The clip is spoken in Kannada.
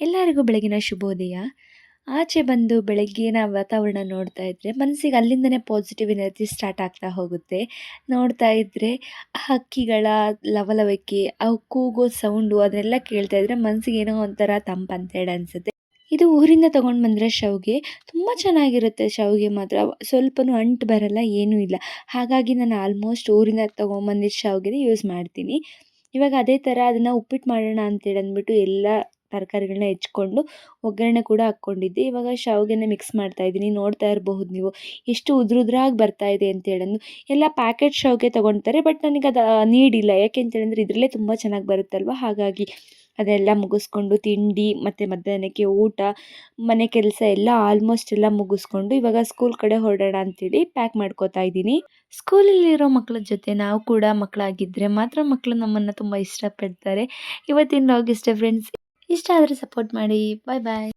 ಎಲ್ಲರಿಗೂ ಬೆಳಗಿನ ಶುಭೋದಯ. ಆಚೆ ಬಂದು ಬೆಳಗ್ಗಿನ ವಾತಾವರಣ ನೋಡ್ತಾ ಇದ್ದರೆ ಮನಸ್ಸಿಗೆ ಅಲ್ಲಿಂದನೇ ಪಾಸಿಟಿವ್ ಎನರ್ಜಿ ಸ್ಟಾರ್ಟ್ ಆಗ್ತಾ ಹೋಗುತ್ತೆ. ನೋಡ್ತಾ ಇದ್ದರೆ ಹಕ್ಕಿಗಳ ಲವಲವಿಕೆ, ಅವು ಕೂಗೋ ಸೌಂಡು ಅದನ್ನೆಲ್ಲ ಕೇಳ್ತಾ ಇದ್ದರೆ ಮನಸ್ಸಿಗೆ ಏನೋ ಒಂಥರ ತಂಪು ಅಂತೇಳಿ ಅನಿಸುತ್ತೆ. ಇದು ಊರಿಂದ ತೊಗೊಂಡು ಬಂದಿರೋ ಶಾವಿಗೆ ತುಂಬ ಚೆನ್ನಾಗಿರುತ್ತೆ. ಶಾವಿಗೆ ಮಾತ್ರ ಸ್ವಲ್ಪನೂ ಅಂಟು ಬರಲ್ಲ, ಏನೂ ಇಲ್ಲ. ಹಾಗಾಗಿ ನಾನು ಆಲ್ಮೋಸ್ಟ್ ಊರಿಂದ ತೊಗೊಂಬಂದಿದ್ದ ಶಾವಿಗೆನೇ ಯೂಸ್ ಮಾಡ್ತೀನಿ. ಇವಾಗ ಅದೇ ಥರ ಅದನ್ನು ಉಪ್ಪಿಟ್ಟು ಮಾಡೋಣ ಅಂತೇಳಿ ಅಂದ್ಬಿಟ್ಟು ಎಲ್ಲ ತರಕಾರಿಗಳನ್ನ ಹೆಚ್ಕೊಂಡು ಒಗ್ಗರಣೆ ಕೂಡ ಹಾಕ್ಕೊಂಡಿದ್ದೆ. ಇವಾಗ ಶಾವಿಗೆನ ಮಿಕ್ಸ್ ಮಾಡ್ತಾಯಿದ್ದೀನಿ. ನೋಡ್ತಾ ಇರಬಹುದು ನೀವು ಎಷ್ಟು ಉದುರುದ್ರಾಗಿ ಬರ್ತಾ ಇದೆ ಅಂತೇಳಂದು. ಎಲ್ಲ ಪ್ಯಾಕೆಟ್ ಶಾವಿಗೆ ತೊಗೊಳ್ತಾರೆ, ಬಟ್ ನನಗೆ ಅದು ನೀಡಿಲ್ಲ. ಯಾಕೆ ಅಂತೇಳಿದ್ರೆ ಇದರಲ್ಲೇ ತುಂಬ ಚೆನ್ನಾಗಿ ಬರುತ್ತಲ್ವ, ಹಾಗಾಗಿ ಅದೆಲ್ಲ ಮುಗಿಸ್ಕೊಂಡು ತಿಂಡಿ ಮತ್ತು ಮಧ್ಯಾಹ್ನಕ್ಕೆ ಊಟ, ಮನೆ ಕೆಲಸ ಎಲ್ಲ ಆಲ್ಮೋಸ್ಟ್ ಎಲ್ಲ ಮುಗಿಸ್ಕೊಂಡು ಇವಾಗ ಸ್ಕೂಲ್ ಕಡೆ ಹೊರಡೋಣ ಅಂತೇಳಿ ಪ್ಯಾಕ್ ಮಾಡ್ಕೋತಾ ಇದ್ದೀನಿ. ಸ್ಕೂಲಲ್ಲಿರೋ ಮಕ್ಕಳ ಜೊತೆ ನಾವು ಕೂಡ ಮಕ್ಕಳಾಗಿದ್ದರೆ ಮಾತ್ರ ಮಕ್ಕಳು ನಮ್ಮನ್ನು ತುಂಬ ಇಷ್ಟಪಡ್ತಾರೆ. ಇವತ್ತಿನ ವ್ಲಾಗ್ ಇಷ್ಟೇ ಫ್ರೆಂಡ್ಸ್. ಇಷ್ಟ ಆದರೆ ಸಪೋರ್ಟ್ ಮಾಡಿ. ಬಾಯ್ ಬಾಯ್.